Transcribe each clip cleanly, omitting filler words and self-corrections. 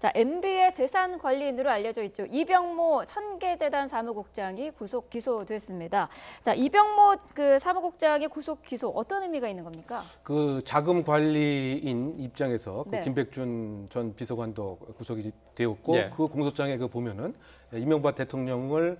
자, MB의 재산 관리인으로 알려져 있죠. 이병모 천계재단 사무국장이 구속 기소됐습니다. 자, 이병모 사무국장의 구속 기소 어떤 의미가 있는 겁니까? 그 자금 관리인 입장에서 네. 그 김백준 전 비서관도 구속이 되었고 네. 그 공소장에 그 보면은 이명박 대통령을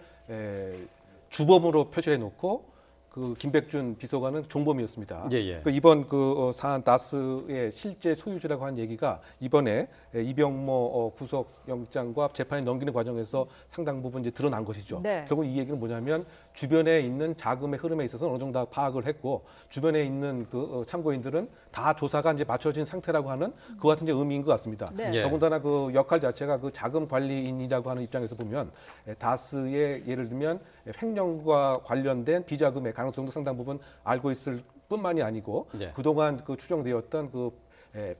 주범으로 표시해 놓고 그 김백준 비서관은 종범이었습니다. 예, 예. 그 이번 사안 다스의 실제 소유주라고 한 얘기가 이번에 이병모 구속영장과 재판에 넘기는 과정에서 상당 부분 이제 드러난 것이죠. 네. 결국 이 얘기는 뭐냐면 주변에 있는 자금의 흐름에 있어서 어느 정도 파악을 했고 주변에 있는 그 참고인들은 다 조사가 이제 맞춰진 상태라고 하는 그 같은 이제 의미인 것 같습니다. 네. 예. 더군다나 그 역할 자체가 그 자금 관리인이라고 하는 입장에서 보면 다스의 예를 들면 횡령과 관련된 비자금의 가능성도 상당 부분 알고 있을 뿐만이 아니고 예. 그동안 그 추정되었던 그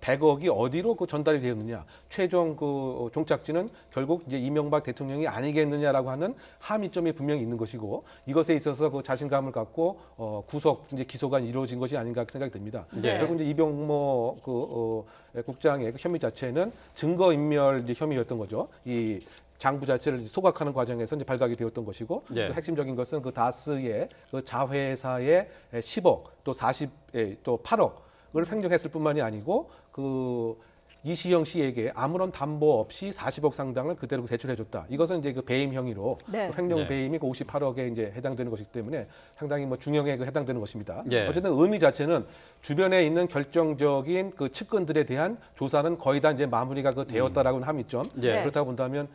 100억이 어디로 그 전달이 되었느냐, 최종 그 종착지는 결국 이제 이명박 대통령이 아니겠느냐라고 하는 함의점이 분명히 있는 것이고 이것에 있어서 그 자신감을 갖고 구속 이제 기소가 이루어진 것이 아닌가 생각이 됩니다. 네. 결국 이제 이병모 국장의 그 혐의 자체는 증거인멸 이제 혐의였던 거죠. 이 장부 자체를 소각하는 과정에서 이제 발각이 되었던 것이고 예. 그 핵심적인 것은 그 다스의 그 자회사의 10억 또 또 8억을 횡령했을 뿐만이 아니고 그 이시영 씨에게 아무런 담보 없이 40억 상당을 그대로 제출해줬다. 이것은 이제 그 배임 형의로 네. 그 횡령 네. 배임이 그 58억에 이제 해당되는 것이기 때문에 상당히 뭐 중형에 해당되는 것입니다. 예. 어쨌든 의미 자체는 주변에 있는 결정적인 그 측근들에 대한 조사는 거의 다 이제 마무리가 되었다라고는 함의점. 예. 그렇다 본다면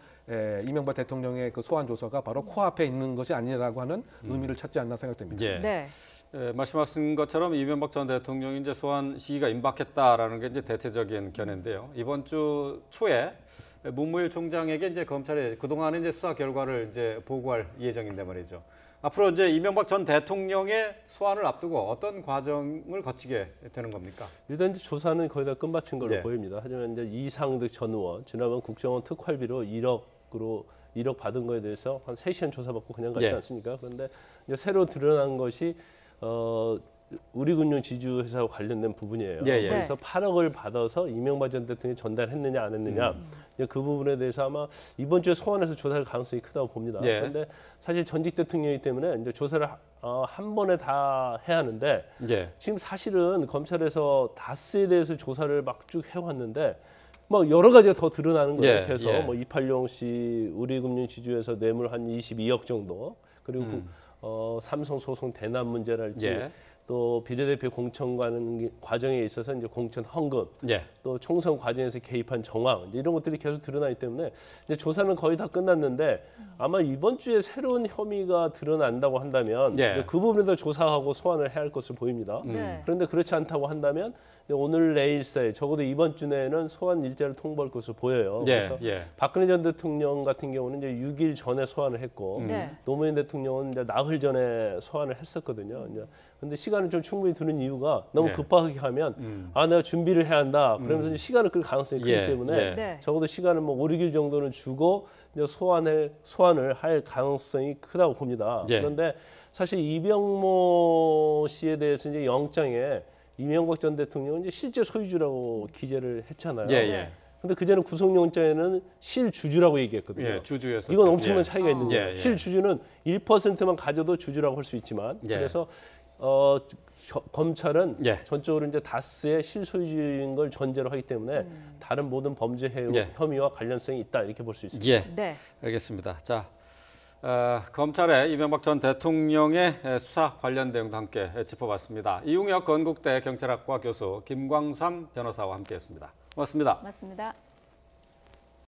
이명박 대통령의 그 소환 조사가 바로 코앞에 있는 것이 아니라고 하는 의미를 찾지 않나 생각됩니다. 예. 네. 말씀하신 것처럼 이명박 전 대통령이 이제 소환 시기가 임박했다라는 게 이제 대체적인 견해인데요. 이번 주 초에 문무일 총장에게 이제 검찰에 그동안의 이제 수사 결과를 이제 보고할 예정인데 말이죠. 앞으로 이제 이명박 전 대통령의 소환을 앞두고 어떤 과정을 거치게 되는 겁니까? 일단 이제 조사는 거의 다 끝마친 걸로 네. 보입니다. 하지만 이제 이상득 전 의원 지난번 국정원 특활비로 1억 받은 거에 대해서 한 3시간 조사받고 그냥 갔지 네. 않습니까? 그런데 이제 새로 드러난 것이 우리금융 지주회사와 관련된 부분이에요. 예, 예. 그래서 8억을 받아서 이명박 전 대통령이 전달했느냐 안 했느냐 이제 그 부분에 대해서 아마 이번 주에 소환해서 조사할 가능성이 크다고 봅니다. 예. 그런데 사실 전직 대통령이기 때문에 이제 조사를 한 번에 다 해야 하는데 예. 지금 사실은 검찰에서 다스에 대해서 조사를 막 쭉 해왔는데 뭐 여러 가지가 더 드러나는 거예요. 예, 그래서 예. 뭐 이팔용 씨 우리금융 지주에서 뇌물 한 22억 정도 그리고 삼성 소송 대납 문제랄지 예. 또 비례대표 공천 가는 과정에 있어서 이제 공천 헌금 예. 또 총선 과정에서 개입한 정황 이제 이런 것들이 계속 드러나기 때문에 이제 조사는 거의 다 끝났는데 아마 이번 주에 새로운 혐의가 드러난다고 한다면 예. 이제 그 부분에도 조사하고 소환을 해야 할 것으로 보입니다. 네. 그런데 그렇지 않다고 한다면 이제 오늘 내일 사이 적어도 이번 주 내에는 소환 일자를 통보할 것으로 보여요. 예. 그래서 예. 박근혜 전 대통령 같은 경우는 이제 6일 전에 소환을 했고 네. 노무현 대통령은 이제 나흘 전에 소환을 했었거든요. 이제 근데 시간을 좀 충분히 두는 이유가 너무 네. 급하게 하면 내가 준비를 해야 한다. 그러면서 이제 시간을 끌 가능성이 크기 예. 때문에 예. 네. 적어도 시간을 뭐 5, 6일 정도는 주고 이제 소환을 할 가능성이 크다고 봅니다. 예. 그런데 사실 이병모 씨에 대해서 이제 영장에 이명박 전 대통령은 이제 실제 소유주라고 기재를 했잖아요. 예. 예. 근데 그전에 구속영장에는 실주주라고 얘기했거든요. 예. 주주에서 이건 엄청난 예. 차이가 있는 거예요. 예, 예. 실주주는 1%만 가져도 주주라고 할 수 있지만 예. 그래서 검찰은 예. 전적으로 이제 다스의 실소유주인 걸 전제로 하기 때문에 다른 모든 범죄 예. 혐의와 관련성이 있다 이렇게 볼 수 있습니다. 예. 네. 알겠습니다. 자, 검찰의 이명박 전 대통령의 수사 관련 내용도 함께 짚어봤습니다. 이웅혁 건국대 경찰학과 교수 김광삼 변호사와 함께했습니다. 고맙습니다. 맞습니다.